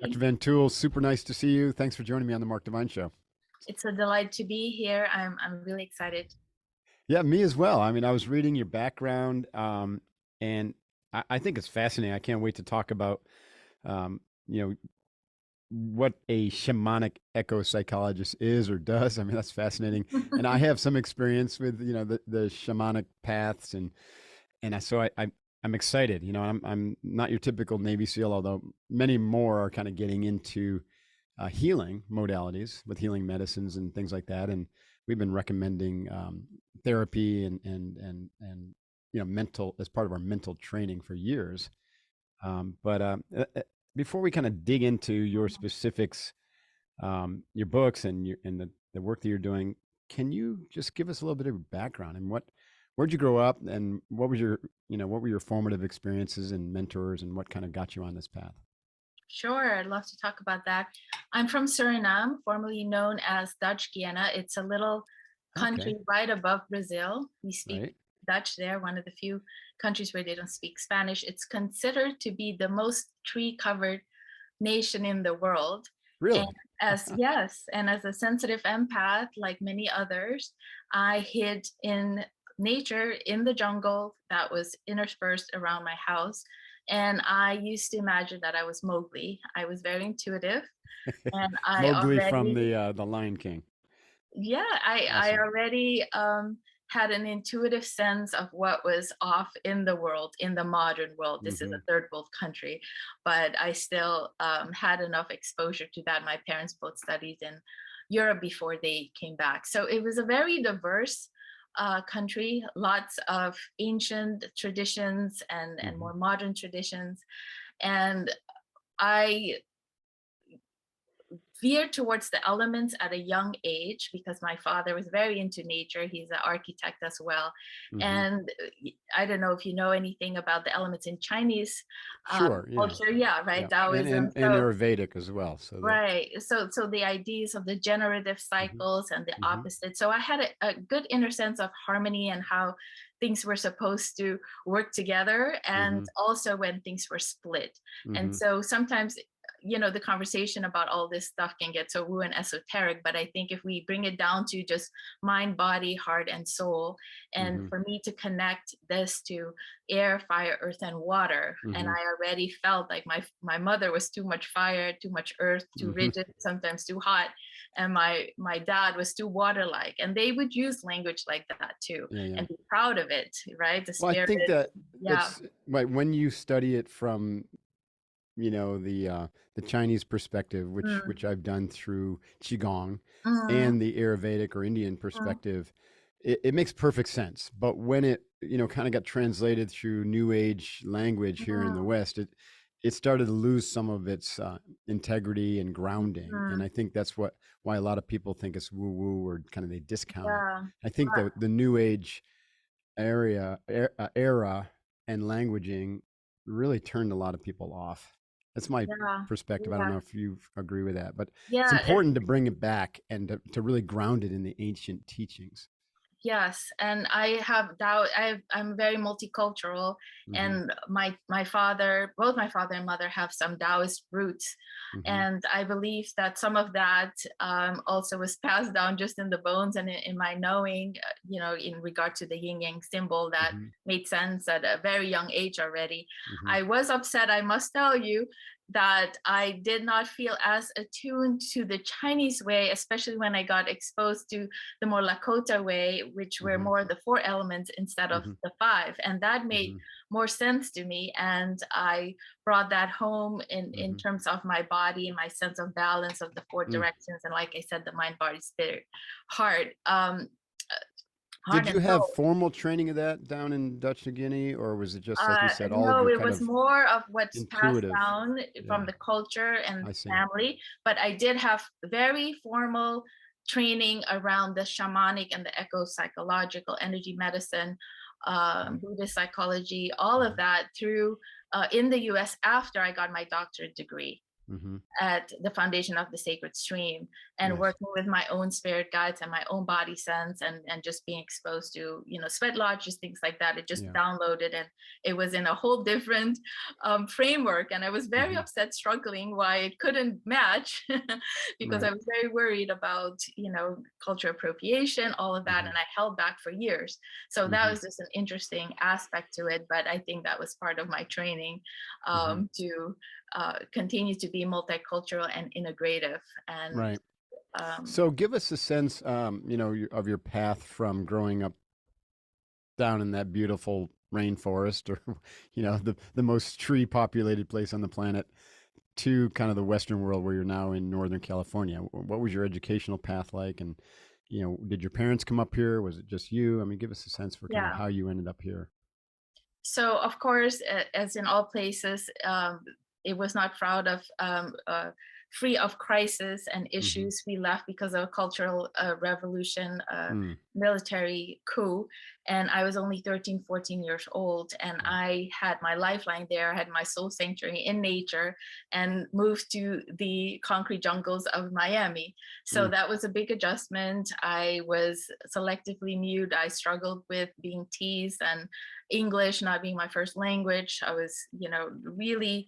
Dr. Van Tuyl, super nice to see you. Thanks for joining me on the Mark Divine Show. It's a delight to be here. I'm really excited. Yeah, me as well. I mean, I was reading your background, and I think it's fascinating. I can't wait to talk about, um, you know, what a shamanic echo psychologist is or does. I mean, that's fascinating. And I have some experience with, the shamanic paths, I'm excited. I'm not your typical Navy SEAL, although many more are kind of getting into healing modalities with healing medicines and things like that. And we've been recommending therapy and mental as part of our mental training for years. But before we kind of dig into your specifics, your books and the work that you're doing, can you just give us a little bit of background and where'd you grow up and what were your formative experiences and mentors and what kind of got you on this path? Sure, I'd love to talk about that. I'm from Suriname, formerly known as Dutch Guiana. It's a little Okay, country right above Brazil. We speak right. Dutch there, one of the few countries where they don't speak Spanish. It's considered to be the most tree-covered nation in the world. And Really? as a sensitive empath, like many others, I hid in nature in the jungle that was interspersed around my house. And I used to imagine that I was Mowgli. I was very intuitive, and I Mowgli from already the Lion King. yeah, I Awesome. already had an intuitive sense of what was off in the world, in the modern world. This is Hmm. a third world country, but I still had enough exposure to that. My parents both studied in Europe before they came back. So it was a very diverse country, lots of ancient traditions and Hmm. more modern traditions. And I veered towards the elements at a young age because my father was very into nature. He's an architect as well. Hmm. And I don't know if you know anything about the elements in Chinese Sure. Yeah. culture. Yeah, right. Yeah. And Taoism. and, and Ayurvedic as well. So that. Right. So the ideas of the generative Hmm. cycles and the Hmm. opposite. So I had a good inner sense of harmony and how things were supposed to work together, and Hmm. also when things were split. And Hmm. so sometimes, the conversation about all this stuff can get so woo and esoteric, but I think if we bring it down to just mind, body, heart, and soul, and Hmm. for me to connect this to air, fire, earth, and water. And Hmm. I already felt like my mother was too much fire, too much earth, too Hmm. rigid, sometimes too hot, and my dad was too water-like. And they would use language like that too, Yeah. Yeah. and be proud of it, right? The Well, I spirit, think that yeah. it's right when you study it from the Chinese perspective, which Mm, which I've done through qigong, mm, and the Ayurvedic or Indian mm, perspective, it makes perfect sense. But when it kind of got translated through New Age language here in the mm, West, it started to lose some of its integrity and grounding, and mm, I think that's why a lot of people think it's woo woo or kind of they discount it. yeah. I think the New Age era and languaging really turned a lot of people off. That's my Yeah, perspective. I don't yeah, know if you agree with that, but it's yeah. important to bring it back and to really ground it in the ancient teachings. Yes, and I have doubt. I'm very multicultural, Hmm. and my father, both my father and mother, have some Taoist roots, Hmm. and I believe that some of that also was passed down just in the bones and in my knowing. In regard to the yin yang symbol, that Hmm. made sense at a very young age already. Hmm. I was upset, I must tell you, that I did not feel as attuned to the Chinese way, especially when I got exposed to the more Lakota way, which were Hmm. more the four elements instead of Hmm. the five. And that made Hmm. more sense to me. And I brought that home in Hmm. terms of my body, my sense of balance of the four Mm. directions. And like I said, the mind, body, spirit, heart, Did heart and you have soul. formal training of that down in Dutch New Guinea, or was it just like you said, all of No, your it kind was of more of what's passed intuitive? down from Yeah, the culture and I see. family. But I did have very formal training around the shamanic and the eco psychological energy medicine, Hmm. Buddhist psychology, all of Hmm. that through in the US after I got my doctorate degree. Mm-hmm. at the foundation of the sacred stream, and Yes. working with my own spirit guides and my own body sense, and just being exposed to, sweat lodges, things like that. It just Yeah. downloaded, and it was in a whole different framework, and I was very Mm-hmm. upset, struggling why it couldn't match because Right. I was very worried about culture appropriation, all of that, Mm-hmm. and I held back for years. So that Mm-hmm. was just an interesting aspect to it, but I think that was part of my training, Mm-hmm. to continue to be multicultural and integrative. And Right. um, So give us a sense, of your path from growing up down in that beautiful rainforest, or the most tree populated place on the planet, to kind of the Western world where you're now in Northern California. What was your educational path like? And, did your parents come up here? Was it just you? I mean, give us a sense for kind of yeah. how you ended up here. So, of course, as in all places, it was not free of crisis and Mm-hmm. issues. We left because of a cultural revolution, Mm. military coup. And I was only 13, 14 years old. And Right. I had my lifeline there. I had my soul sanctuary in nature, and moved to the concrete jungles of Miami. So Mm. that was a big adjustment. I was selectively mute. I struggled with being teased, and English not being my first language. I was, really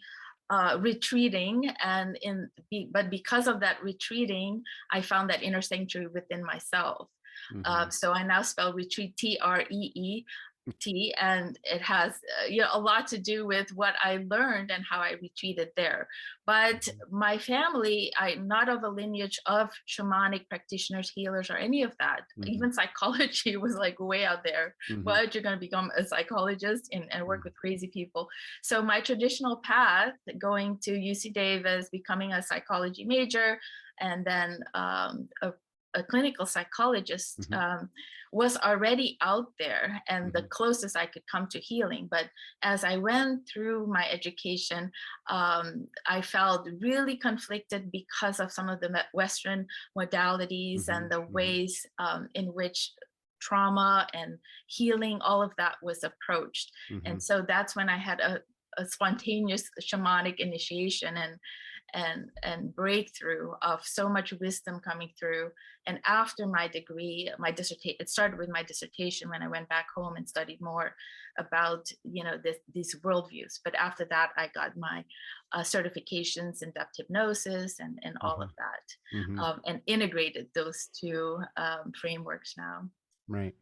retreating, but because of that retreating, I found that inner sanctuary within myself. Mm-hmm. So I now spell retreat TREET, and it has a lot to do with what I learned and how I retreated there. But Mm-hmm. my family, I'm not of a lineage of shamanic practitioners, healers, or any of that. Mm-hmm. Even psychology was like way out there. Mm-hmm. But you're going to become a psychologist and work Mm-hmm. with crazy people. So my traditional path, going to UC Davis, becoming a psychology major, and then a clinical psychologist, Mm-hmm. was already out there and the Mm-hmm. closest I could come to healing. But as I went through my education, I felt really conflicted because of some of the Western modalities Mm-hmm. and the Mm-hmm. ways in which trauma and healing, all of that was approached. Mm-hmm. And so that's when I had a spontaneous shamanic initiation, and breakthrough of so much wisdom coming through. And after my degree, my dissertation, it started with my dissertation when I went back home and studied more about these worldviews. But after that, I got my certifications in depth hypnosis and all Mm-hmm. of that, Mm-hmm. and integrated those two frameworks now. Right.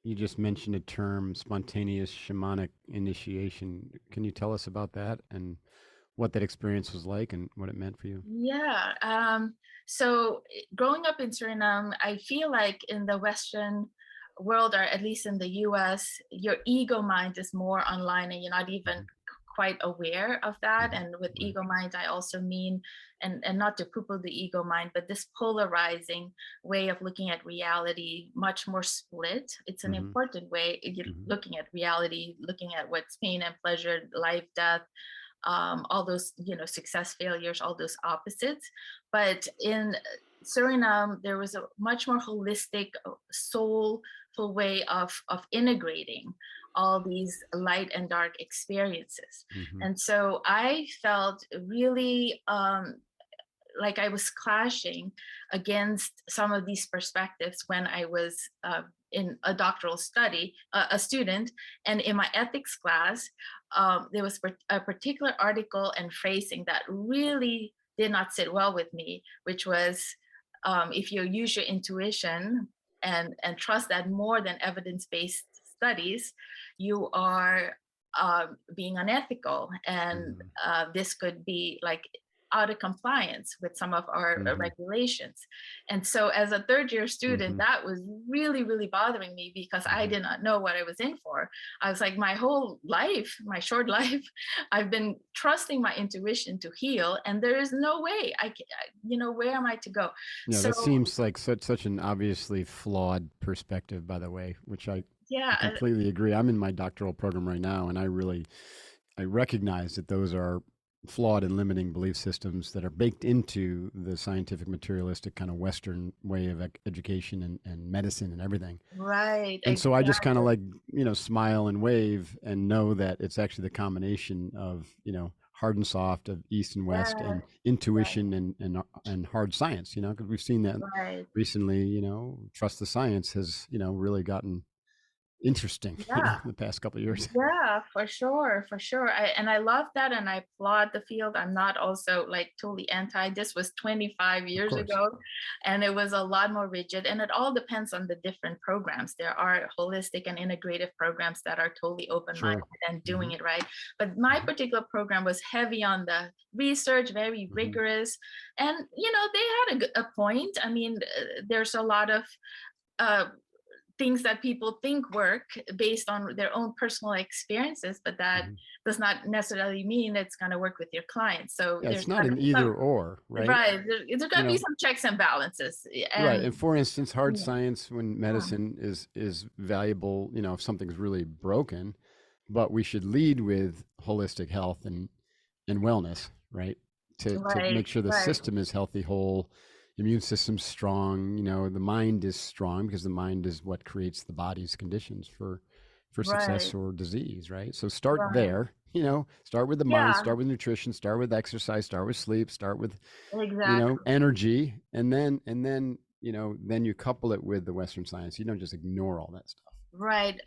You just mentioned a term, spontaneous shamanic initiation. Can you tell us about that and what that experience was like and what it meant for you? Yeah. So growing up in Suriname, I feel like in the Western world, or at least in the US, your ego mind is more online, and you're not even Mm-hmm. quite aware of that. Mm-hmm. And with Right. ego mind, I also mean, and not to poo-poo the ego mind, but this polarizing way of looking at reality, much more split. It's an Mm-hmm. important way. You're Mm-hmm. looking at reality, looking at what's pain and pleasure, life, death, all those success, failures, all those opposites. But in Suriname, there was a much more holistic, soulful way of integrating all these light and dark experiences. Mm-hmm. And so I felt really like I was clashing against some of these perspectives when I was in a doctoral study, a student. And in my ethics class, there was a particular article and phrasing that really did not sit well with me, which was, if you use your intuition and trust that more than evidence-based studies, you are being unethical. And Mm-hmm. this could be like out of compliance with some of our Mm-hmm. regulations. And so as a third year student, Mm-hmm. that was really, really bothering me because I Mm-hmm. did not know what I was in for. I was like, my whole life, my short life, I've been trusting my intuition to heal, and there is no way where am I to go? Yeah, So that seems like such an obviously flawed perspective, by the way, which I yeah, completely agree. I'm in my doctoral program right now, and I recognize that those are flawed and limiting belief systems that are baked into the scientific materialistic kind of Western way of education and medicine and everything. right, And so I just kind of exactly. like, smile and wave and know that it's actually the combination of, hard and soft, of East and West, Yeah. and Right. intuition and hard science. Because we've seen that Right. recently. Trust the science has really gotten interesting. Yeah. In the past couple of years. Yeah, for sure, for sure. I love that, and I applaud the field. I'm not also like totally anti. This was 25 Of years course, ago, and it was a lot more rigid. And it all depends on the different programs. There are holistic and integrative programs that are totally open-minded sure. and doing Hmm. it right. But my Hmm. particular program was heavy on the research, very Hmm. rigorous, and they had a point. I mean, there's a lot of uh, things that people think work based on their own personal experiences, but that Hmm. does not necessarily mean it's going to work with your clients. So Yeah, there's it's not got to an be some, either or, right? right. There's got You to be know, some checks and balances. right. And And for instance, hard yeah, science, when mm, medicine is valuable, if something's really broken, but we should lead with holistic health and wellness, right? To right, make sure the right, system is healthy, whole, immune system's strong, the mind is strong, because the mind is what creates the body's conditions for success right, or disease, right? So start right. there, start with the mind, Yeah, start with nutrition, start with exercise, start with sleep, start with exactly. energy, and then you couple it with the Western science. You don't just ignore all that stuff. Right.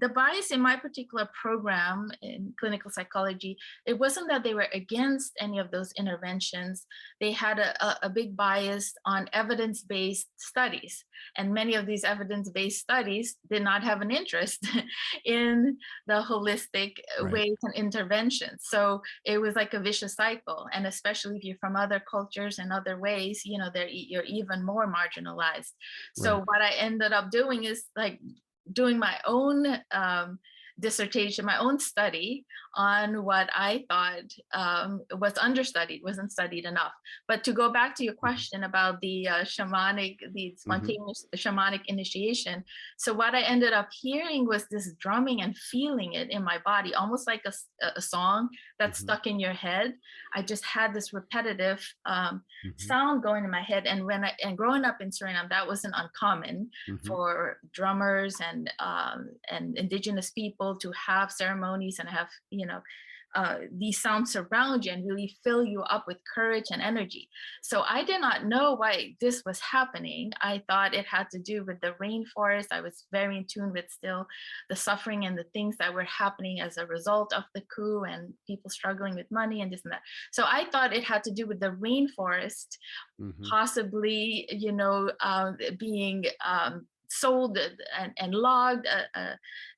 The bias in my particular program in clinical psychology, it wasn't that they were against any of those interventions. They had a big bias on evidence based studies. And many of these evidence based studies did not have an interest in the holistic Right. ways and interventions. So it was like a vicious cycle. And especially if you're from other cultures and other ways, you're even more marginalized. So Right. what I ended up doing is like doing my own dissertation, my own study on what I thought was understudied, wasn't studied enough. But to go back to your Hmm. question about the Hmm. spontaneous shamanic initiation. So what I ended up hearing was this drumming and feeling it in my body, almost like a song that's Hmm. stuck in your head. I just had this repetitive Hmm. sound going in my head. And growing up in Suriname, that wasn't uncommon Hmm. for drummers and indigenous people to have ceremonies and have these sounds surround you and really fill you up with courage and energy. So I did not know why this was happening. I thought it had to do with the rainforest. I was very in tune with still the suffering and the things that were happening as a result of the coup and people struggling with money and this and that. So I thought it had to do with the rainforest Hmm. possibly, being sold and logged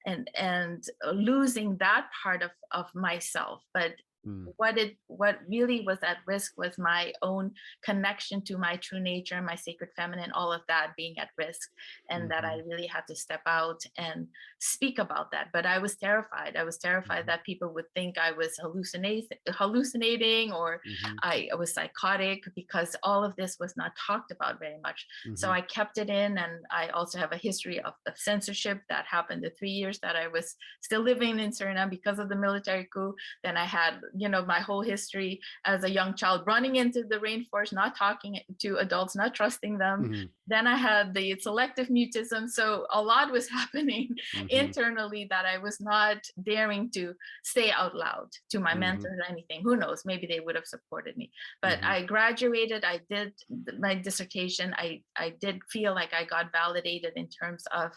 and losing that part of myself. But Mm. what really was at risk was my own connection to my true nature, my sacred feminine, all of that being at risk, and that I Hmm. really had to step out and speak about that. But I was terrified. I was terrified Hmm. that people would think I was hallucinating, or Hmm. I was psychotic, because all of this was not talked about very much. So Hmm. I kept it in. And I also have a history of censorship that happened the 3 years that I was still living in Suriname because of the military coup. Then I had, my whole history as a young child running into the rainforest, not talking to adults, not trusting them. Hmm. Then I had the selective mutism. So a lot was happening Hmm. internally that I was not daring to say out loud to my Hmm. mentors or anything. Who knows? Maybe they would have supported me. But Hmm. I graduated. I did my dissertation. I did feel like I got validated in terms of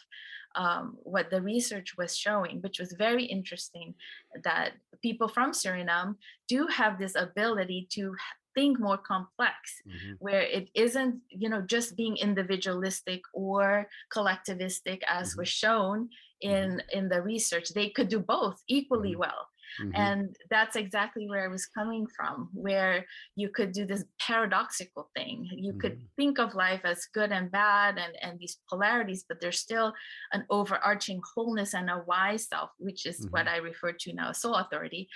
what the research was showing, which was very interesting, that people from Suriname do have this ability to think more complex, Hmm. where it isn't just being individualistic or collectivistic as Hmm. was shown Hmm. in the research. They could do both equally Hmm. well. Hmm. And that's exactly where I was coming from, where you could do this paradoxical thing. You could Hmm. think of life as good and bad, and these polarities, but there's still an overarching wholeness and a wise self, which is what Hmm. I refer to now as soul authority,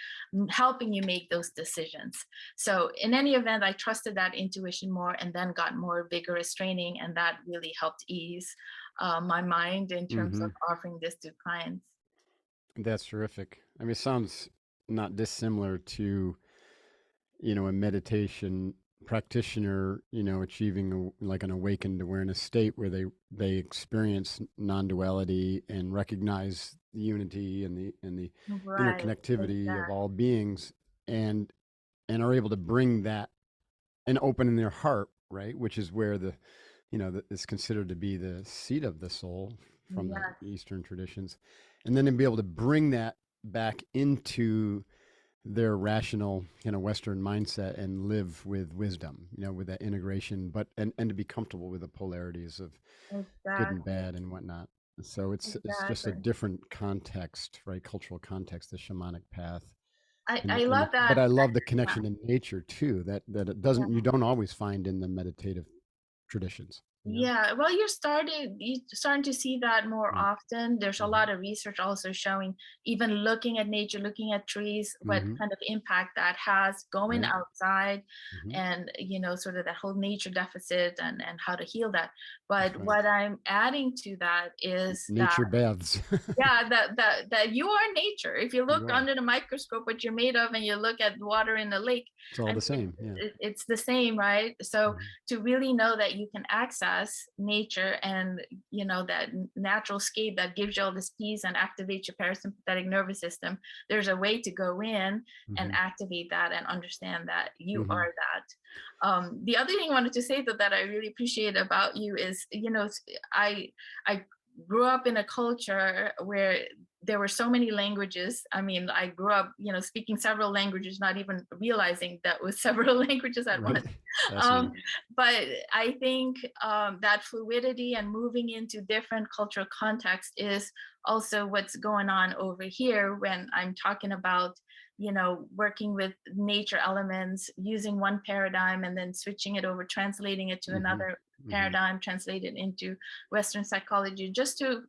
helping you make those decisions. So in any event, I trusted that intuition more, and then got more vigorous training, and that really helped ease my mind in terms of Hmm. offering this to clients. That's terrific. I mean, it sounds not dissimilar to, a meditation practitioner, achieving like an awakened awareness state where they experience non-duality and recognize the unity and the Right, interconnectivity of all exactly. beings. And and are able to bring that and open in their heart, right? Which is where is considered to be the seat of the soul from the Yes, Eastern traditions. And then to be able to bring that back into their rational Western mindset and live with wisdom, with that integration, but and to be comfortable with the polarities of good and exactly, bad and whatnot. So it's just a exactly. different context, right? Cultural context, the shamanic path. I love But that. I love the Yeah. connection to nature too, that it doesn't you don't always find in the meditative traditions. Yeah, well, you're starting to see that more Right. often. There's a Mm-hmm. lot of research also showing, even looking at nature, looking at trees, what Mm-hmm. kind of impact that has going Right. outside, Mm-hmm. and sort of that whole nature deficit, and how to heal that. That's But right. what I'm adding to that is that, Nature baths. yeah, that you are nature. If you look You are. under the microscope what you're made of, and you look at water in the lake, It's all I the mean, same. Yeah. it's the same, right? So Mm-hmm. to really know that you can access nature, and that natural scape that gives you all this peace and activates your parasympathetic nervous system, there's a way to go in and Mm-hmm. activate that and understand that you Mm-hmm. are that. The other thing I wanted to say, though, that I really appreciate about you is, I grew up in a culture where there were so many languages. I mean, I grew up, speaking several languages, not even realizing that was several languages at once. Right. Um, Fascinating. but I think that fluidity and moving into different cultural contexts is also what's going on over here when I'm talking about, working with nature elements, using one paradigm and then switching it over, translating it to Mm-hmm. another Mm-hmm. paradigm, translated into Western psychology, just to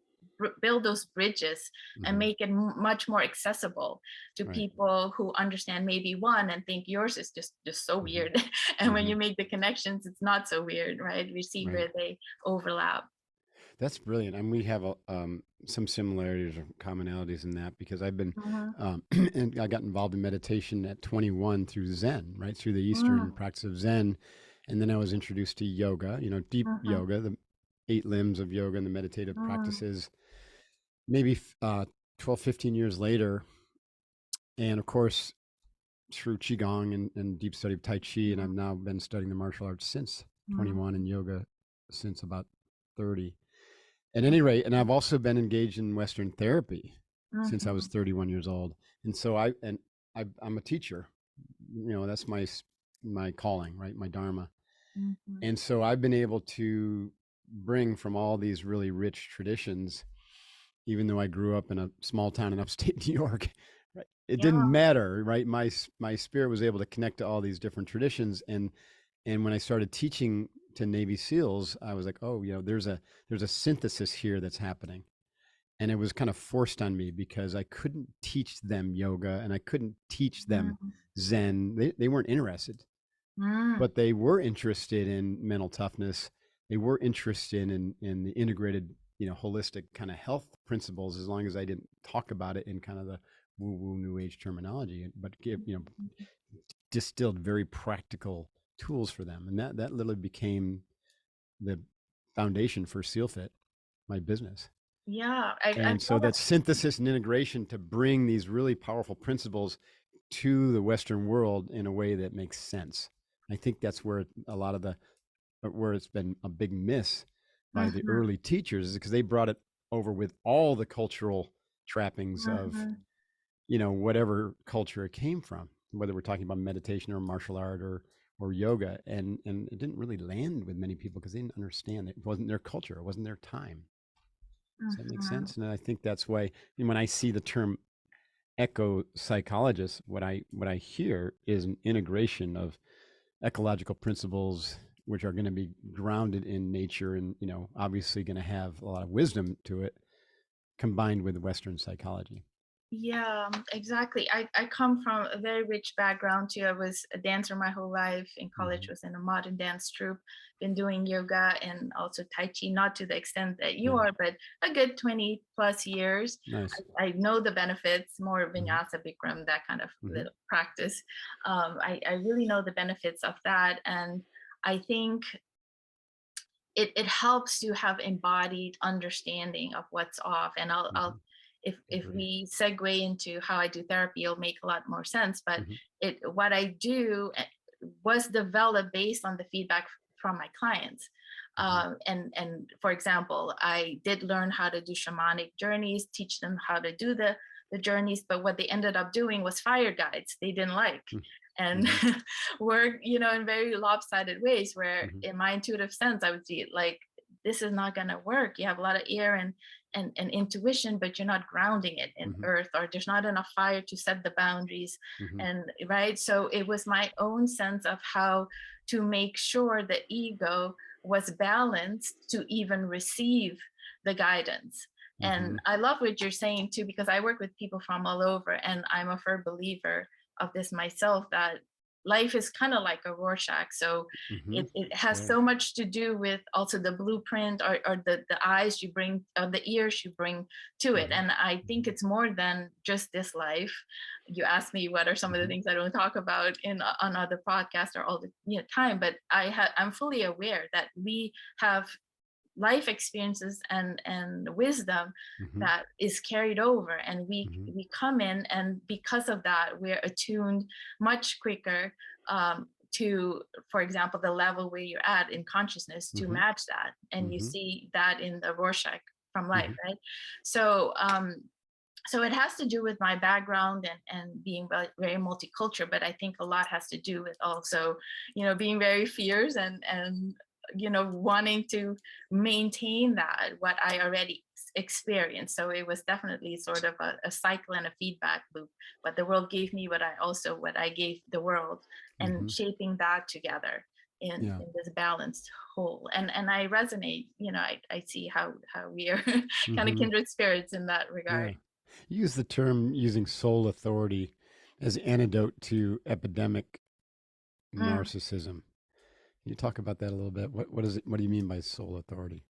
build those bridges and Mm-hmm. make it much more accessible to Right. people who understand maybe one and think yours is just so Mm-hmm. weird. And when Mm-hmm. you make the connections, it's not so weird, right? We see Right. where they overlap. That's brilliant. And we have some similarities or commonalities in that because I've been, Mhm, and I got involved in meditation at 21 through Zen, right? Through the Eastern mm, practice of Zen. And then I was introduced to yoga, deep mhm, yoga, the 8 limbs of yoga and the meditative mm, practices, maybe 12, 15 years later. And of course, through Qigong and deep study of Tai Chi. And I've mhm, now been studying the martial arts since mm, 21 and yoga since about 30. At any rate, and I've also been engaged in Western therapy since I was mhm, 31 years old. And so I'm a teacher. That's my calling, right? My dharma. mhm, And so I've been able to bring from all these really rich traditions, even though I grew up in a small town in upstate New York. Right? It yeah, didn't matter, right? My spirit was able to connect to all these different traditions, and when I started teaching to Navy SEALs, I was like, oh, there's a synthesis here that's happening, and it was kind of forced on me because I couldn't teach them yoga and I couldn't teach them mm, Zen. They weren't interested, mm, but they were interested in mental toughness. They were interested in the integrated, holistic kind of health principles, as long as I didn't talk about it in kind of the woo woo new age terminology, but distilled very practical tools for them. And that literally became the foundation for SealFit, my business. yeah. I And so felt that synthesis and integration to bring these really powerful principles to the Western world in a way that makes sense. I think that's where a lot of the where it's been a big miss by the that. early teachers is because they brought it over with all the cultural trappings of Mhm, whatever culture it came from, whether we're talking about meditation or martial art or yoga, and it didn't really land with many people because they didn't understand it. It wasn't their culture, it wasn't their time. Does that make mhm, sense? And I think that's why when I see the term eco psychologist, what I hear is an integration of ecological principles which are going to be grounded in nature and obviously going to have a lot of wisdom to it combined with Western psychology. yeah, exactly. I come from a very rich background too. I was a dancer my whole life. In college, Mm-hmm. was in a modern dance troupe. Been doing yoga and also Tai Chi, not to the extent that you Yeah. are, but a good 20 plus years. Nice. I know the benefits, more Mm-hmm. vinyasa, Bikram, that kind of Mm-hmm. little practice. I really know the benefits of that. And I think it helps to have embodied understanding of what's off. And I'll Mm-hmm. if Agree. we segue into how I do therapy, it'll make a lot more sense. But Mhm, what I do was developed based on the feedback from my clients. mhm, And for example, I did learn how to do shamanic journeys, teach them how to do the journeys, but what they ended up doing was fire guides they didn't like. mm, And mhm, work, in very lopsided ways, where mhm, in my intuitive sense, I would see it like, this is not going to work. You have a lot of air and intuition, but you're not grounding it in mhm, earth, or there's not enough fire to set the boundaries. mhm, And right. So it was my own sense of how to make sure the ego was balanced to even receive the guidance. And mhm. I love what you're saying too, because I work with people from all over, and I'm a firm believer of this myself, that life is kind of like a Rorschach. So Mhm. it has Right. so much to do with also the blueprint, or the eyes you bring, the ears you bring to it. Mhm. And I think Mhm. it's more than just this life. You asked me what are some of the Mhm. things I don't talk about in on other podcasts or all the time, but I'm fully aware that we have life experiences and wisdom Mhm. that is carried over, and Mhm. we come in, and because of that we're attuned much quicker, to, for example, the level where you're at in consciousness, to Mhm. match that. And you Mhm. see that in the Rorschach from life, Mhm. right? So so it has to do with my background and being very multicultural, but I think a lot has to do with also, being very fierce and wanting to maintain that what I already experienced. So it was definitely sort of a cycle and a feedback loop. But the world gave me what I gave the world, and Mhm. shaping that together in Yeah. this balanced whole. And I resonate. I see how we are kind of Mhm. kindred spirits in that Yeah. regard. You use the term using soul authority as antidote to epidemic Mm, narcissism. Can you talk about that a little bit? What is it? What do you mean by soul authority?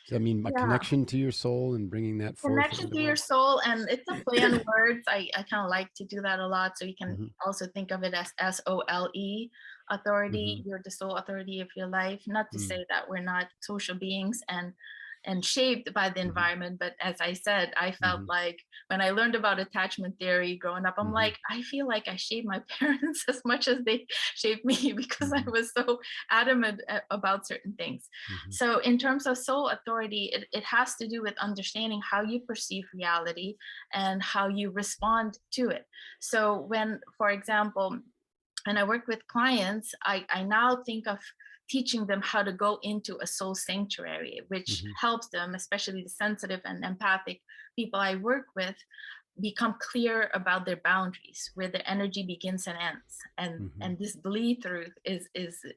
Does that mean a yeah. connection to your soul and bringing that forth into Connection the to your world? soul, and it's a play on words. I kind of like to do that a lot. So you can Mhm. also think of it as SOLE, authority. Mhm. You're the sole authority of your life. Not to Mm. say that we're not social beings and shaped by the Mhm. environment, but as I said, I felt Mhm. like when I learned about attachment theory growing up, I'm Mhm. like, I feel like I shaped my parents as much as they shaped me, because I Mhm. was so adamant about certain things. Mhm. So, in terms of soul authority, it has to do with understanding how you perceive reality and how you respond to it. So, when, for example, and I work with clients, I now think of teaching them how to go into a soul sanctuary, which Mhm. helps them, especially the sensitive and empathic people I work with, become clear about their boundaries, where the energy begins and ends. And Mhm. this bleed through is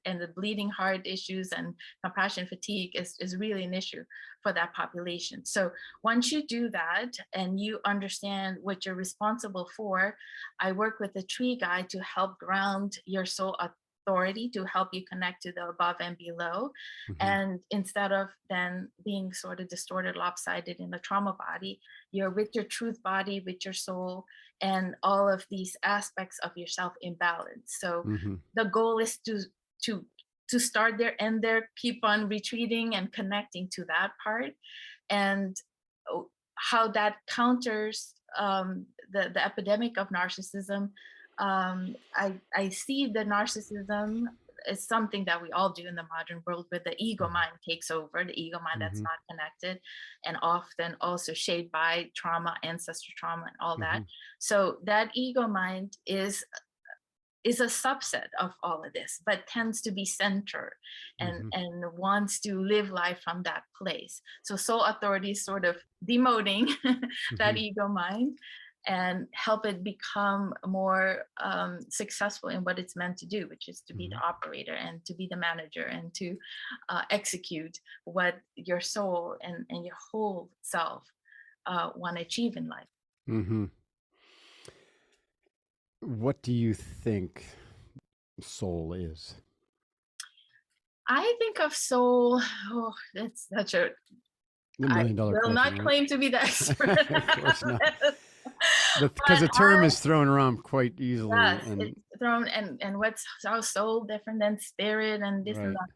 and the bleeding heart issues and compassion fatigue is really an issue for that population. So once you do that and you understand what you're responsible for, I work with the tree guide to help ground your soul authority, to help you connect to the above and below. Mhm. And instead of then being sort of distorted, lopsided in the trauma body, you're with your truth body, with your soul, and all of these aspects of yourself in balance. So Mhm. the goal is to to start there, and there, keep on retreating and connecting to that part. And how that counters the epidemic of narcissism. I see the narcissism is something that we all do in the modern world, where the ego Mhm. mind takes over, the ego mind that's Mhm. not connected, and often also shaped by trauma, ancestor trauma, and all that. Mhm. So that ego mind is a subset of all of this, but tends to be centered Mhm. and wants to live life from that place. So soul authority is sort of demoting that Mhm. ego mind and help it become more successful in what it's meant to do, which is to be Mhm. the operator and to be the manager and to execute what your soul and your whole self want to achieve in life. Mhm. What do you think soul is? I think of soul, oh, that's such a, The I $1,000,000 will question, not right? claim to be the expert Of course not. at this, Because but the term is thrown around quite easily, yes, and throne, and what's our soul different than spirit and this and Right. that.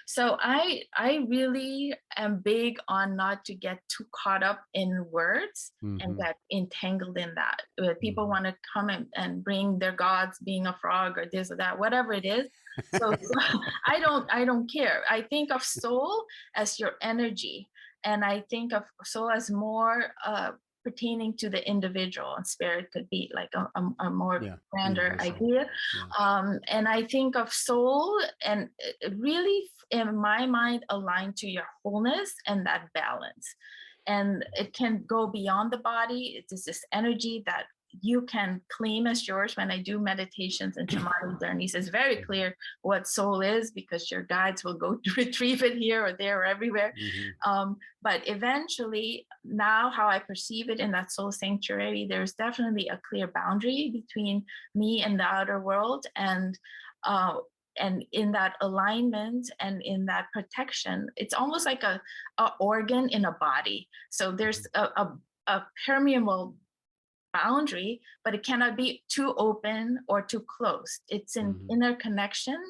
So I really am big on not to get too caught up in words and Mm-hmm. get entangled in that. People Mm-hmm. want to come and bring their gods being a frog or this or that, whatever it is. So I don't care. I think of soul as your energy, and I think of soul as more pertaining to the individual, and spirit could be like a more Yeah. grander Universal. idea. Yeah. And I think of soul and it really, in my mind, aligned to your wholeness and that balance. And it can go beyond the body. It is this energy that you can claim as yours. When I do meditations and shamanic journeys, it's very Mm-hmm. clear what soul is, because your guides will go to retrieve it here or there or everywhere. Mm-hmm. But eventually, now how I perceive it in that soul sanctuary, there's definitely a clear boundary between me and the outer world, uh, and in that alignment and in that protection, it's almost like a organ in a body. So there's a permeable boundary, but it cannot be too open or too closed. It's in Mm-hmm. inner connection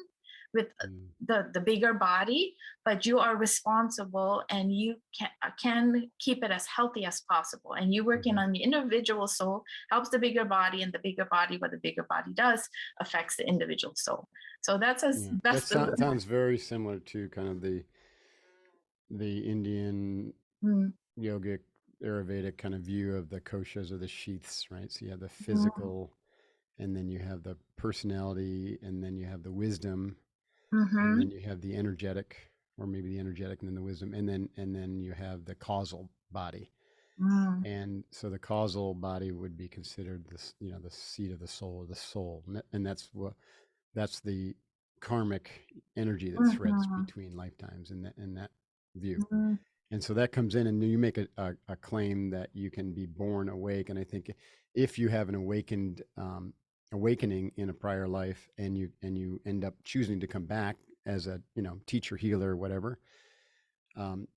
with Mm-hmm. the bigger body, but you are responsible, and you can keep it as healthy as possible. And you working Mm-hmm. on the individual soul helps the bigger body, and the bigger body, what the bigger body does affects the individual soul. So that's as Yeah. That best. sounds very similar to kind of the Indian Mm, yogic Ayurvedic kind of view of the koshas or the sheaths, right? So you have the mm, physical, and then you have the personality, and then you have the wisdom, and then mhm, you have the energetic, or maybe the energetic and then the wisdom, and then you have the causal body. mm, And so the causal body would be considered this, the seat of the soul, or the soul, and that's the karmic energy that threads mhm, between lifetimes in that view. mhm, And so that comes in, and you make a claim that you can be born awake. And I think if you have an awakening in a prior life, and you end up choosing to come back as a teacher, healer, whatever, um,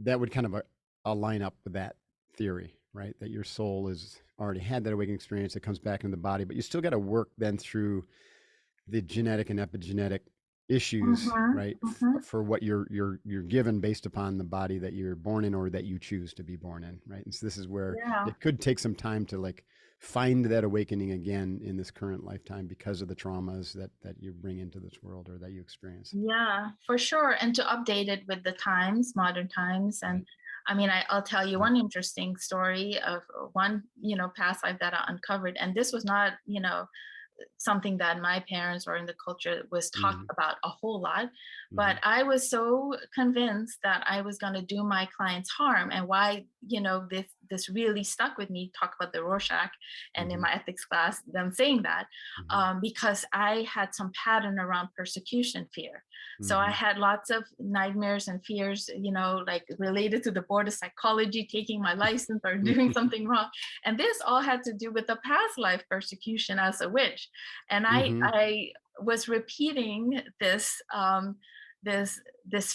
that would kind of align up with that theory, right? That your soul has already had that awakening experience. It comes back into the body, but you still got to work then through the genetic and epigenetic issues, mhm, right? mhm. For what you're given based upon the body that you're born in, or that you choose to be born in, right? And so this is where Yeah. it could take some time to like find that awakening again in this current lifetime, because of the traumas that you bring into this world, or that you experience. Yeah, for sure. And to update it with the times, modern times. And Right. I mean, I'll tell you Mm. one interesting story of one, past life that I uncovered. And this was not, something that my parents or in the culture was talked Mm-hmm. about a whole lot. Mm-hmm. But I was so convinced that I was going to do my clients harm. And why, this really stuck with me. Talk about the Rorschach, and in Mm-hmm. my ethics class, them saying that, Mm-hmm. because I had some pattern around persecution fear. So I Mm-hmm. had lots of nightmares and fears, like related to the board of psychology, taking my license or doing something wrong. And this all had to do with the past life persecution as a witch. And I Mm-hmm. I was repeating this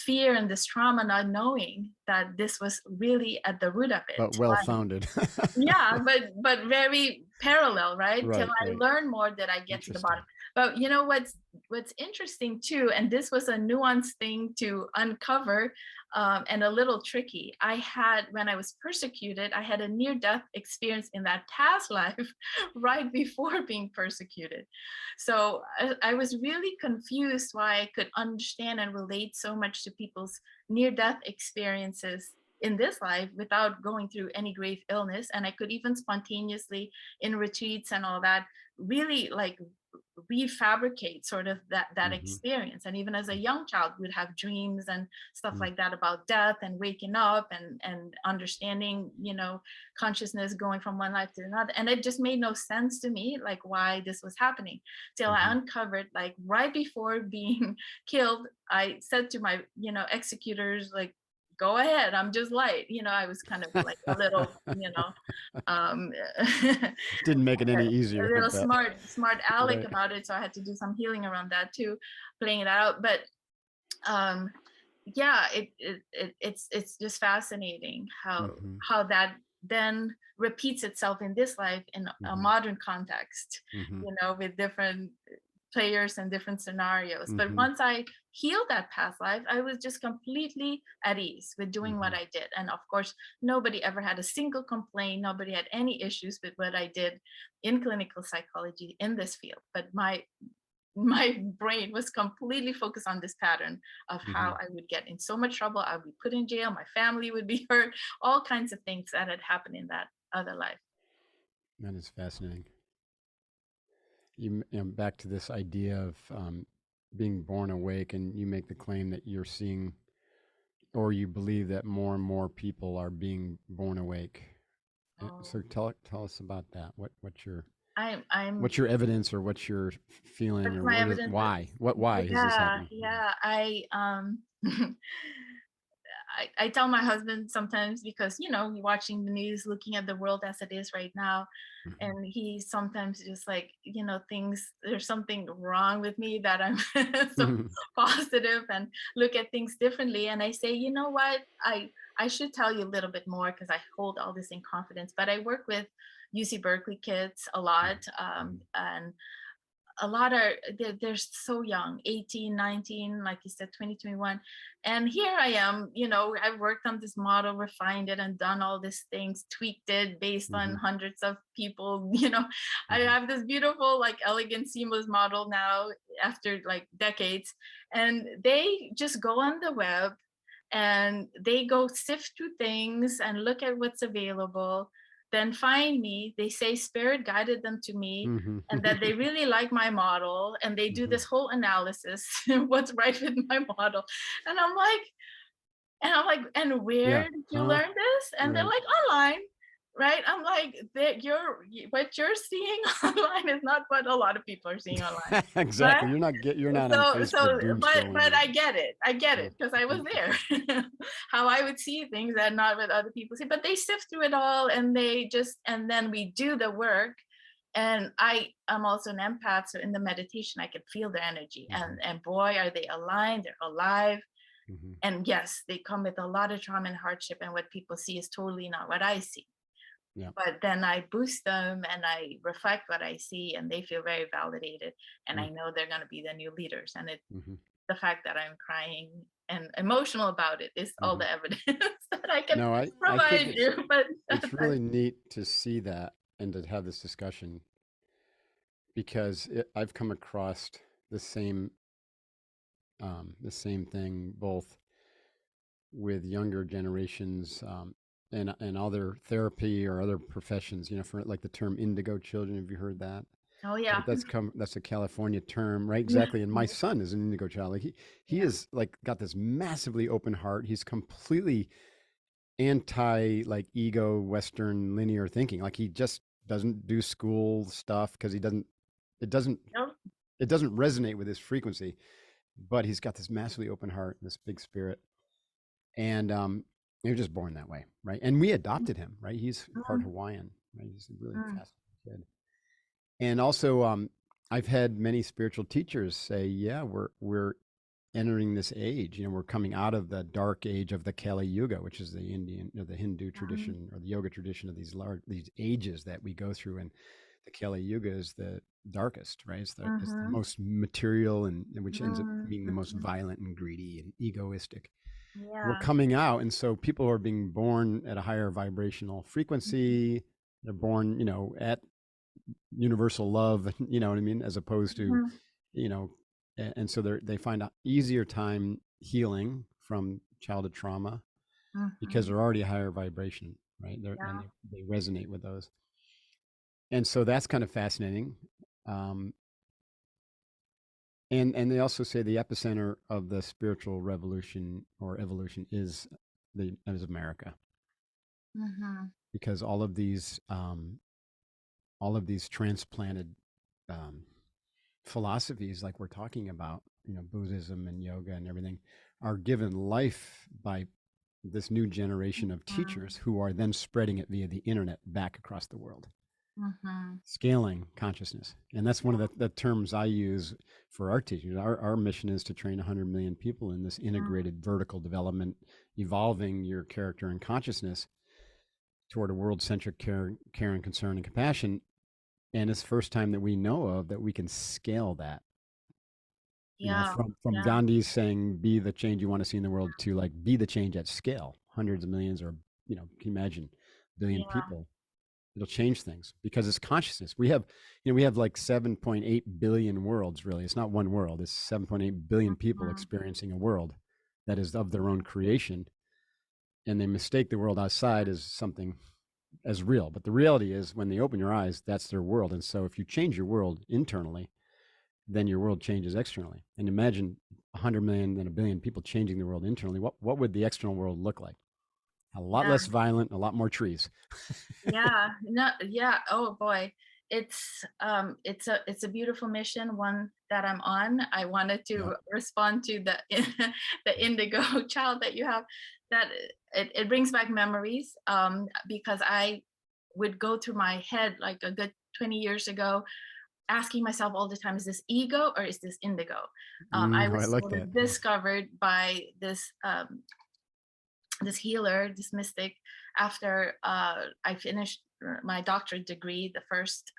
fear and this trauma, not knowing that this was really at the root of it. But well founded. Yeah, but very parallel, right? Till Right. I Right. learn more, that I get to the bottom. Interesting. But what's interesting too, and this was a nuanced thing to uncover, and a little tricky. I had, when I was persecuted, I had a near-death experience in that past life, right before being persecuted. So I was really confused why I could understand and relate so much to people's near-death experiences in this life without going through any grave illness. And I could even spontaneously, in retreats and all that, really like refabricate sort of that Mm-hmm. experience. And even as a young child, would have dreams and stuff Mm-hmm. like that about death and waking up and understanding, consciousness going from one life to another. And it just made no sense to me, like why this was happening, till I Mm-hmm. uncovered, like right before being killed, I said to my, executors, like, go ahead, I'm just light. I was kind of like a little, um Didn't make it any a easier, I little bet. smart aleck Right. about it, so I had to do some healing around that too, playing it out. But yeah, it's just fascinating how Mm-hmm. that then repeats itself in this life in a Mm-hmm. modern context, Mm-hmm. with different players and different scenarios. But Mm-hmm. once I healed that past life, I was just completely at ease with doing what Mm-hmm. I did. And of course, nobody ever had a single complaint. Nobody had any issues with what I did in clinical psychology in this field. But my brain was completely focused on this pattern of Mm-hmm. how I would get in so much trouble. I would be put in jail. My family would be hurt. All kinds of things that had happened in that other life. That is fascinating. Back to this idea of being born awake, and you make the claim that you're seeing, or you believe that more and more people are being born awake. So Oh, tell us about that. I'm What's your evidence, or what's your feeling, That's or my what is evidence. why why is this Yeah, happening? yeah. I tell my husband sometimes because you're watching the news, looking at the world as it is right now, Mm-hmm. and he sometimes just like things. There's something wrong with me that I'm so Mm-hmm. positive and look at things differently. And I say, you know what, I should tell you a little bit more because I hold all this in confidence. But I work with UC Berkeley kids a lot, and a lot are they're so young, 18, 19, like you said, 20, 21. And here I am, I've worked on this model, refined it, and done all these things, tweaked it based on Mm-hmm. hundreds of people. I Mm-hmm. have this beautiful, like, elegant, seamless model now after like decades. And they just go on the web and they go sift through things and look at what's available, then find me. They say spirit guided them to me Mm-hmm. and that they really like my model, and they do Mm-hmm. this whole analysis what's right with my model. And and Yeah. where did you Huh? learn this? And they're Right. like, online. Right? I'm like, what you're seeing online is not what a lot of people are seeing online. But Exactly. You're not on Facebook doom scrolling. but I get Yeah. it because I was And, there. How I would see things that not what other people see, but they sift through it all, and and then we do the work. And I am also an empath, so in the meditation I can feel their energy, mm-hmm. and boy, are they aligned, they're alive. Mm-hmm. And yes, they come with a lot of trauma and hardship, and what people see is totally not what I see. Yeah. But then I boost them and I reflect what I see, and they feel very validated. And I know they're going to be the new leaders. And Mm-hmm. the fact that I'm crying and emotional about it is all Mm-hmm. the evidence that I can No, I think provide you. But it's really neat to see that and to have this discussion, because I've come across the same the same thing both with younger generations, and other therapy or other professions. For like the term indigo children. Have you heard that? oh Right, yeah, that's a California term, right? yeah, Exactly. And my son is an indigo child. Like he yeah. is like got this massively open heart. He's completely anti like ego Western linear thinking. Like he just doesn't do school stuff because it doesn't No, it doesn't resonate with his frequency. But he's got this massively open heart and this big spirit, and he was just born that way, right? And we adopted him, right? He's part mm, Hawaiian, right? He's a really mm, fascinating kid. And also, I've had many spiritual teachers say, "Yeah, we're entering this age. We're coming out of the dark age of the Kali Yuga, which is the Indian or the Hindu mm, tradition or the yoga tradition of these ages that we go through. And the Kali Yuga is the darkest, right? It's the mhm, most material, and which ends up mm, being the most mhm. violent and greedy and egoistic. We're Yeah. coming out, and so people are being born at a higher vibrational frequency. They're born, at universal love, you know what I mean, as opposed to, Mhm, you know, and so they find a easier time healing from childhood trauma because mhm. they're already a higher vibration, right? And Yeah. they resonate with those, and so that's kind of fascinating. Um, and they also say the epicenter of the spiritual revolution or evolution is America, Mhm, because all of these transplanted um, philosophies, like we're talking about, Buddhism and yoga and everything, are given life by this new generation of mhm, teachers who are then spreading it via the internet back across the world, mhm. scaling consciousness. And that's one of the terms I use for our teaching. Our mission is to train 100 million people in this Mm, integrated vertical development, evolving your character and consciousness toward a world-centric care and concern and compassion. And it's the first time that we know of that we can scale that. You know, Yeah. from Yeah. Gandhi's saying, "Be the change you want to see in the world," to like be the change at scale, hundreds of millions, or can you imagine, billion Yeah. people? It'll change things because it's consciousness. We have like 7.8 billion worlds. Really, it's not one world. It's 7.8 billion people Mhm. experiencing a world that is of their own creation, and they mistake the world outside as something as real. But the reality is, when they open your eyes, that's their world. And so, if you change your world internally, then your world changes externally. And imagine 100 million and a billion people changing the world internally. What would the external world look like? A lot Yeah. less violent, a lot more trees. Yeah, no, yeah. Oh boy, it's a beautiful mission, one that I'm on. I wanted Yeah. to respond to the the indigo child that you have. That it brings back memories, because I would go through my head like a good 20 years ago, asking myself all the time, is this ego or is this indigo? I I was like sort that. of discovered by this healer, this mystic, after I finished my doctorate degree, the first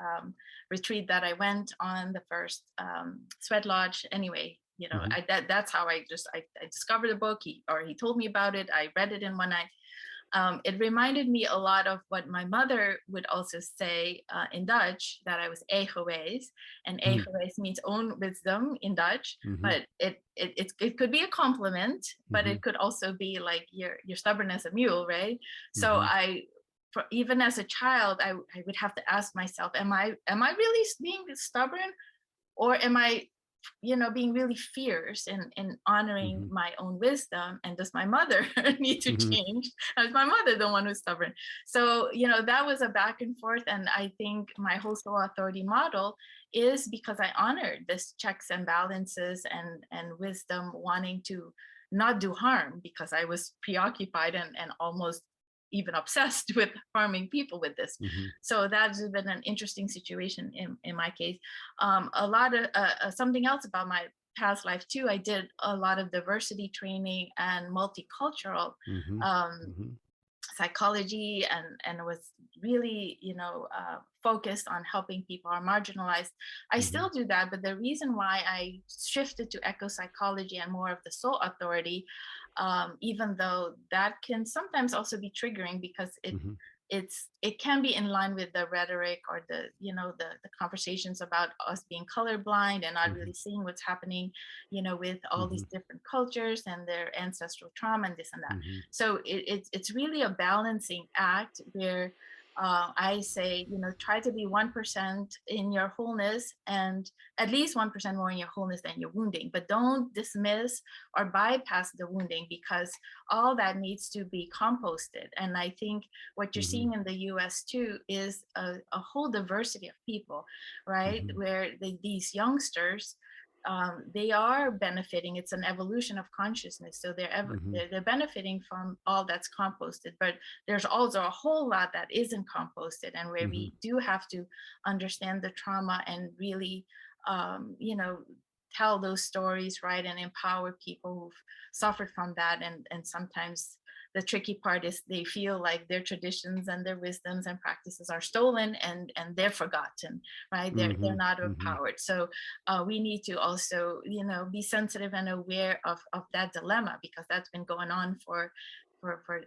retreat that I went on, the first sweat lodge. Anyway, Hmm. that's how I discovered the book. He told me about it. I read it in one night. It reminded me a lot of what my mother would also say in Dutch, that I was eigenwijs, and eigenwijs means own wisdom in Dutch, Hmm. but it could be a compliment, but Hmm. it could also be like you're stubborn as a mule, right? So Hmm. even as a child, I would have to ask myself, am I really being stubborn, or am I being really fierce and honoring Hmm. my own wisdom? And does my mother need to Hmm. change? Is my mother the one who's stubborn? So that was a back and forth, and I think my whole soul authority model is because I honored this checks and balances and wisdom, wanting to not do harm, because I was preoccupied and almost even obsessed with harming people with this. Hmm. So that's been an interesting situation in my case. A lot of something else about my past life too, I did a lot of diversity training and multicultural Hmm. um, Hmm. psychology, and was really focused on helping people who are marginalized. I Hmm. still do that, but the reason why I shifted to eco psychology and more of the soul authority, even though that can sometimes also be triggering, because Hmm. it can be in line with the rhetoric, or the conversations about us being colorblind and not Hmm. really seeing what's happening, with all Hmm. these different cultures and their ancestral trauma and this and that. Hmm. So it's really a balancing act, where I say, try to be 1% in your wholeness, and at least 1% more in your wholeness than your wounding, but don't dismiss or bypass the wounding, because all that needs to be composted. And I think what you're Hmm. seeing in the US too is a whole diversity of people, right? Hmm. Where these youngsters, they are benefiting. It's an evolution of consciousness, so Hmm. they're benefiting from all that's composted. But there's also a whole lot that isn't composted, and where Hmm. we do have to understand the trauma and really, tell those stories, right, and empower people who've suffered from that. And sometimes the tricky part is they feel like their traditions and their wisdoms and practices are stolen, and they're forgotten, right? They're Hmm. not Hmm. empowered. So we need to also be sensitive and aware of that dilemma, because that's been going on for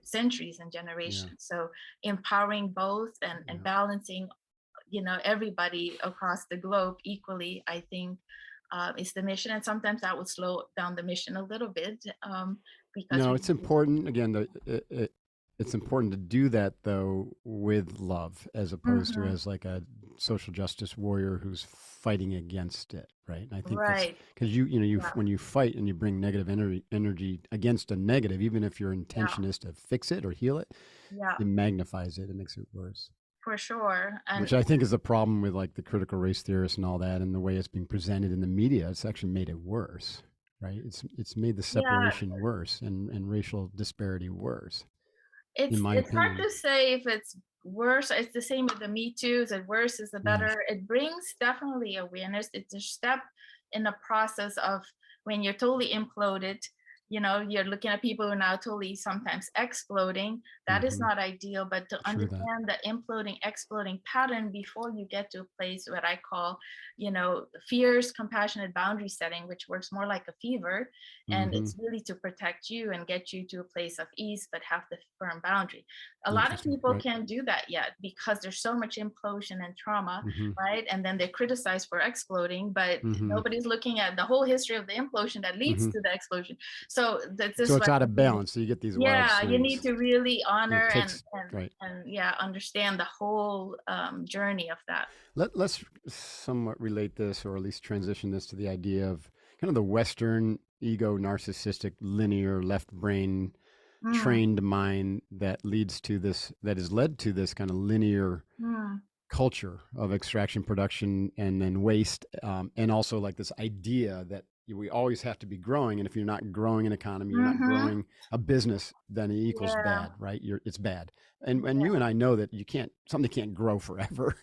centuries and Yeah. generations. So empowering both and Yeah. balancing everybody across the globe equally, I think, is the mission. And sometimes that would slow down the mission a little bit, because No, we it's important. Again, it's important to do that though with love, as opposed to Mhm. as like a social justice warrior who's fighting against it, right? And I think that's Right. because you Yeah. when you fight and you bring negative energy against a negative, even if your Yeah. intention is to fix it or heal it, Yeah. it magnifies it. It makes it worse. For sure. Which I think is a problem with like the critical race theorists and all that, and the way it's being presented in the media. It's actually made it worse, right? It's made the Yeah, separation worse and racial disparity worse, in it's my it's hard opinion. to say if it's worse. It's the same with the Me Too. Is it worse? Is it Yeah. better? It brings definitely awareness. It's a step in the process of when you're totally imploded. you're looking at people who are now totally sometimes exploding. That is Mm-hmm. not ideal, but to True that. understand the imploding, exploding pattern before you get to a place what I call, fierce, compassionate boundary setting, which works more like a fever. And Mm-hmm. it's really to protect you and get you to a place of ease, but have the firm boundary. A lot of Interesting. people Right. can't do that yet because there's so much implosion and trauma, Mm-hmm. right? And then they're criticized for exploding, but Mm-hmm. nobody's looking at the whole history of the implosion that leads Mm-hmm. to the explosion. So this So is it's what out I of mean. balance. So you get these wild Yeah, you need swings. to really And honor it and takes right. yeah, understand the whole journey of that. Let's somewhat relate this, or at least transition this to the idea of kind of the Western ego, narcissistic, linear, left brain Mm, trained mind that leads to this, that has led to this kind of linear mm, culture of extraction, production, and then waste, and also like this idea that we always have to be growing, and if you're not growing an economy, you're not mm-hmm. growing a business, then it equals Yeah, bad, right? It's bad, and you yeah, and I know that you can't, something can't grow forever,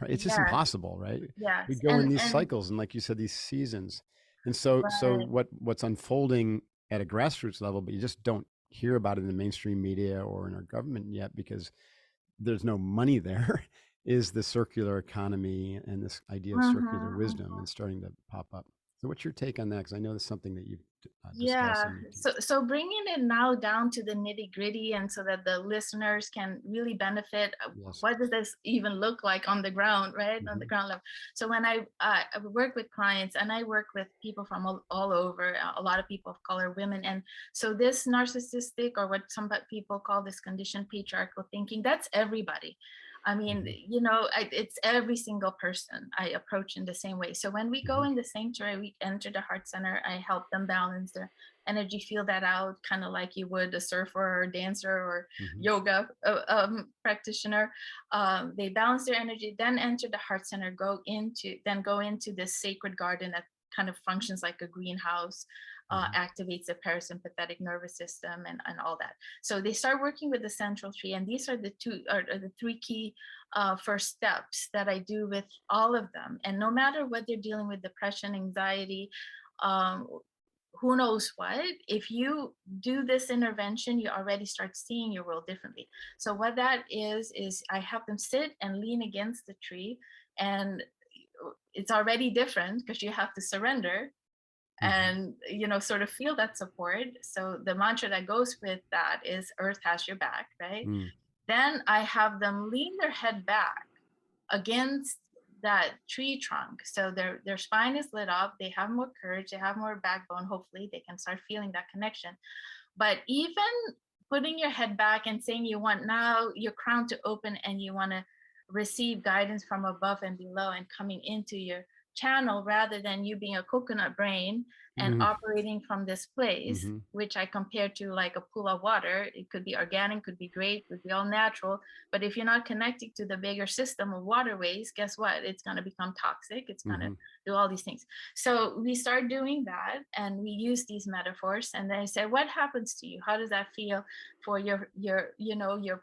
right? It's just yes, impossible, right? We yes, go in and these cycles, and like you said, these seasons, and so right. what's unfolding at a grassroots level, but you just don't hear about it in the mainstream media or in our government yet because there's no money there, is the circular economy and this idea of circular Mm-hmm, wisdom mm-hmm. and starting to pop up. So what's your take on that? Because I know that's something that you've discussed Yeah. and you So teach. so bringing it now down to the nitty-gritty and so that the listeners can really benefit, Yes. what does this even look like on the ground, right? On the Mm-hmm. ground level. So when I work with clients and I work with people from all over, a lot of people of color, women, and so this narcissistic, or what some people call this conditioned patriarchal thinking, that's everybody. I mean, Mm-hmm. it's every single person I approach in the same way. So when we go Mm-hmm. in the sanctuary, we enter the heart center, I help them balance their energy, feel that out, kind of like you would a surfer or a dancer or Mm-hmm. yoga practitioner. They balance their energy, then enter the heart center, go into this sacred garden that kind of functions like a greenhouse, Mm-hmm. activates the parasympathetic nervous system and all that. So they start working with the central tree, and these are the three key first steps that I do with all of them. And no matter what they're dealing with, depression, anxiety, um, who knows what, if you do this intervention, you already start seeing your world differently. So what that is I have them sit and lean against the tree, and it's already different because you have to surrender Mm-hmm. and sort of feel that support. So the mantra that goes with that is earth has your back, right? Mm-hmm. Then I have them lean their head back against that tree trunk, so their spine is lit up, they have more courage, they have more backbone, hopefully they can start feeling that connection. But even putting your head back and saying you want now your crown to open and you want to receive guidance from above and below and coming into your channel, rather than you being a coconut brain and Mm-hmm. operating from this place, Mm-hmm. which I compare to like a pool of water. It could be organic, could be great, could be all natural, but if you're not connecting to the bigger system of waterways, guess what, it's going to become toxic, it's going to Mm-hmm. do all these things. So we start doing that and we use these metaphors, and then I say, what happens to you? How does that feel for your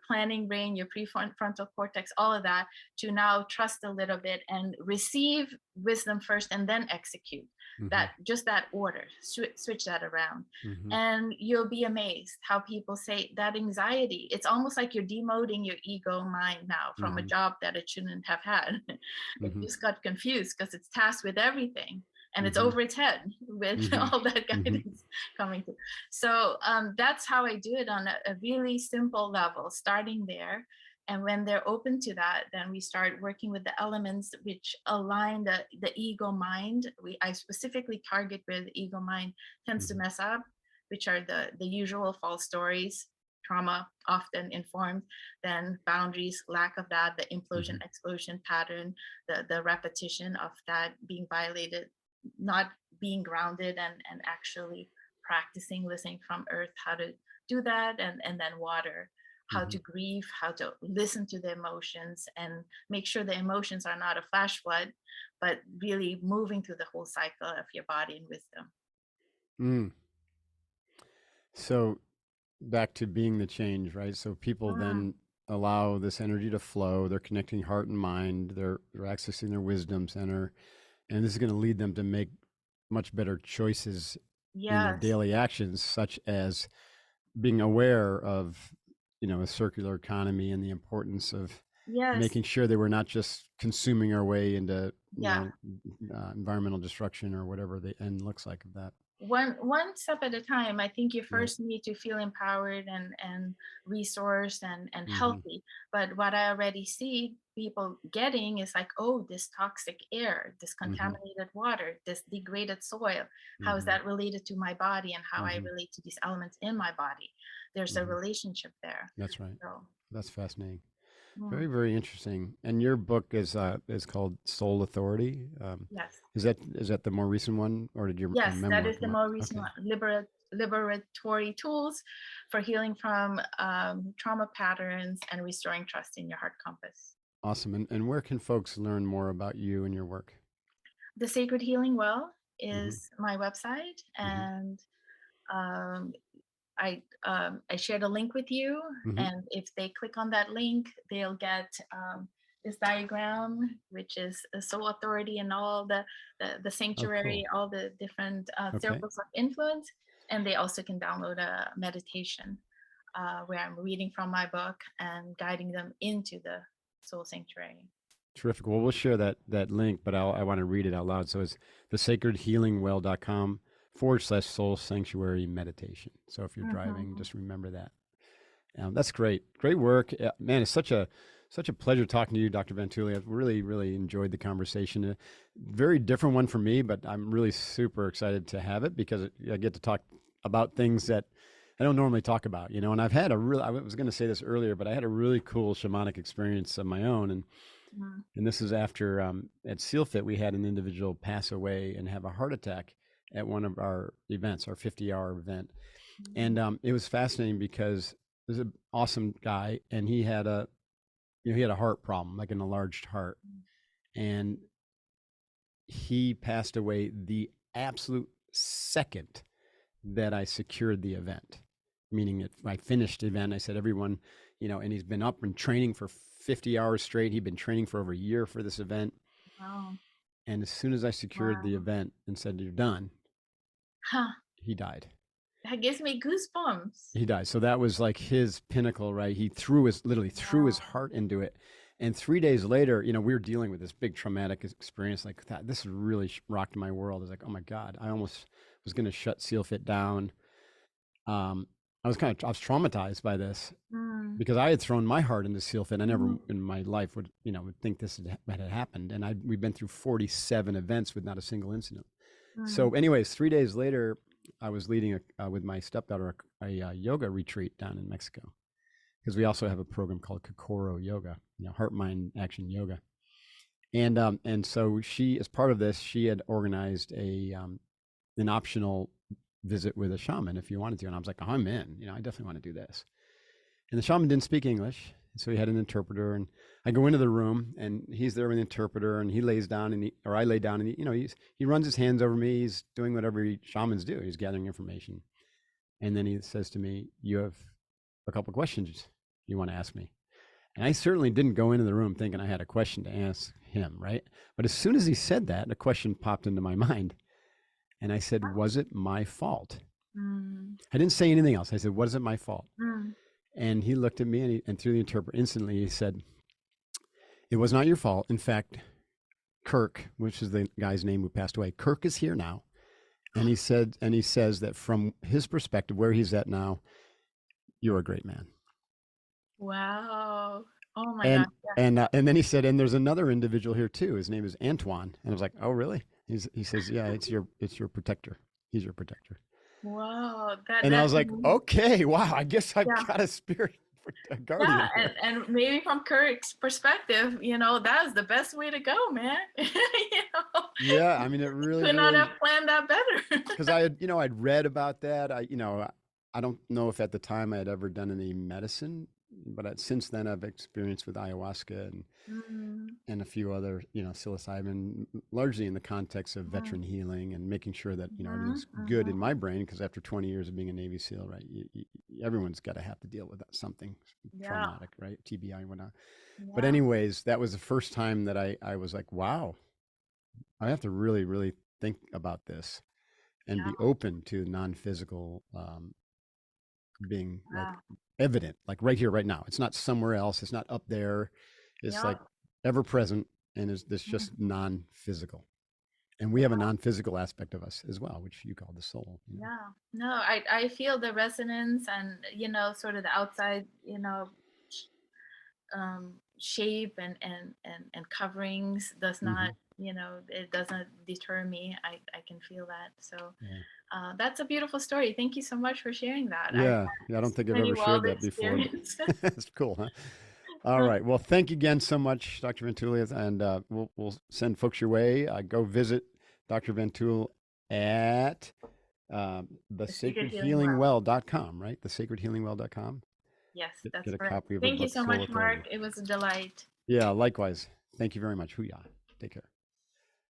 planning brain, your prefrontal cortex, all of that, to now trust a little bit and receive wisdom first and then execute Mm-hmm. that, just that order, switch that around. Mm-hmm. And you'll be amazed how people say that anxiety, it's almost like you're demoting your ego mind now from a Mm-hmm. job that it shouldn't have had. It Mm-hmm. just got confused because it's tasked with everything and it's Mm-hmm. over its head with Mm-hmm. all that Mm-hmm. guidance coming through. So that's how I do it on a really simple level, starting there. And when they're open to that, then we start working with the elements which align the ego mind. I specifically target where the ego mind tends to Mm-hmm. mess up, which are the usual false stories, trauma often informed, then boundaries, lack of that, the implosion Mm-hmm. explosion pattern, the repetition of that being violated, not being grounded and actually practicing listening from earth how to do that, and then water, how Mm-hmm. to grieve, how to listen to the emotions and make sure the emotions are not a flash flood, but really moving through the whole cycle of your body and wisdom. Mm. So back to being the change, right? So people Mm, then allow this energy to flow. They're connecting heart and mind. They're accessing their wisdom center, and this is going to lead them to make much better choices in their Yes. daily actions, such as being aware of, a circular economy and the importance of Yes. making sure that we're not just consuming our way into, Yeah. environmental destruction or whatever the end looks like of that. One step at a time. I think you Right. first need to feel empowered and resourced and Mm-hmm. healthy. But what I already see people getting is like, oh, this toxic air, this Mm-hmm. contaminated water, this degraded soil. How is Mm-hmm. that related to my body and how I Mm-hmm. relate to these elements in my body? There's a Mm-hmm. relationship there. That's right. So That's fascinating. Very, mm, very interesting. And your book is called Soul Authority. yes. Is that the more recent one, or did your Yes, that memoir is the come out? more recent Okay, one. Liberatory tools for healing from trauma patterns and restoring trust in your heart compass. awesome. And where can folks learn more about you and your work? The Sacred Healing Well Mm-hmm. is my website, Mm-hmm. and um, I shared a link with you. Mm-hmm. And if they click on that link, they'll get this diagram, which is a soul authority and all the Oh, sanctuary, cool. all the different Okay. circles of influence. And they also can download a meditation where I'm reading from my book and guiding them into the soul sanctuary. Terrific. Well, we'll share that link, but I want to read it out loud. So it's thesacredhealingwell.com/soul sanctuary meditation. So if you're driving, Mhm. just remember that. That's great. Great work. Man, it's such a pleasure talking to you, Dr. Van Tuyl. I've really, really enjoyed the conversation. A very different one for me, but I'm really super excited to have it because I get to talk about things that I don't normally talk about, And I've had I was going to say this earlier, but I had a really cool shamanic experience of my own. Mhm. And this is after at SealFit, we had an individual pass away and have a heart attack at one of our events, our 50-hour event. And Mhm. it was fascinating because this is an awesome guy, and he had a heart problem, like an enlarged heart, and he passed away the absolute second that I secured the event. Meaning, if I finished the event, I said, everyone, and he's been up and training for 50 hours straight. He'd been training for over a year for this event. Wow. And as soon as I secured the Wow. event and said, you're done, Huh. he died. That gives me goosebumps. He died. So that was like his pinnacle, right? He literally threw his Wow. heart into it. And 3 days later, we were dealing with this big traumatic experience like that. This really rocked my world. I was like, oh my God, I almost was going to shut SealFit down. Um, I was traumatized by this Mm. because I had thrown my heart into SealFit. I never Mhm. in my life would think this had happened. And we've been through 47 events with not a single incident. So, Mm. anyways, 3 days later, I was leading with my stepdaughter a yoga retreat down in Mexico because we also have a program called Kokoro Yoga, heart, mind, action yoga. And so she, as part of this, she had organized an optional visit with a shaman if you wanted to, and I was like, oh, I'm in. I definitely want to do this. And the shaman didn't speak English, so he had an interpreter. And I go into the room, and he's there with an interpreter, and he lays down, or I lay down, and he runs his hands over me. He's doing whatever shamans do. He's gathering information, and then he says to me, "You have a couple questions you want to ask me." And I certainly didn't go into the room thinking I had a question to ask him, right? But as soon as he said that, a question popped into my mind, and I said, "Was it my fault?" Mm. I didn't say anything else. I said, "Was it my fault?" Mm. And he looked at me, and through the interpreter, instantly he said, "It was not your fault. In fact, Kirk, which is the guy's name who passed away, Kirk is here now." And he says that from his perspective, where he's at now, you're a great man. Wow. Oh my And gosh. Yeah. and then he said, and there's another individual here too. His name is Antoine. And I was like, oh, really? He says, yeah, it's your protector. He's your protector. Wow. That And I that was like, okay, wow, I guess I've yeah. got a spirit a Yeah, guardian here. and maybe from Kirk's perspective, that's the best way to go, man. Yeah, I mean, it He really, could not really, have planned that better. because I'd read about that. I don't know if at the time I had ever done any medicine, but since then I've experienced with ayahuasca Mm, and a few other, psilocybin, largely in the context of mm, veteran healing and making sure that, mhm, everything's good in mhm. my brain. Because after 20 years of being a Navy SEAL, right, everyone's got to have to deal with that, something Yeah, traumatic, right? TBI and whatnot. But yeah. anyways, that was the first time that I was like, wow, I have to really, really think about this. and Yeah. be open to non-physical being like Wow. evident, like right here, right now. It's not somewhere else. It's not up there. It's like Yep. ever present, and it's Mhm. just non-physical. And we have a Wow. non-physical aspect of us as well, which you call the soul. You know. Yeah. No, I feel the resonance and, sort of the outside, shape and coverings does not, Hmm. it doesn't deter me. I can feel that. So Yeah. that's a beautiful story. Thank you so much for sharing that. I've Yeah. Yeah. I had don't so think I've many ever shared wild that before, but experiences. it's cool, huh? All right. Well, thank you again so much, Dr. Van Tuyl, and we'll send folks your way. Go visit Dr. Van Tuyl at The Secret Healing Well. thesacredhealingwell.com, right? Thesacredhealingwell.com. Yes, Get that's a correct. copy of her Thank you book, so Soul much, Authority. Mark. It was a delight. Yeah, likewise. Thank you very much. Hoo-yah. Take care.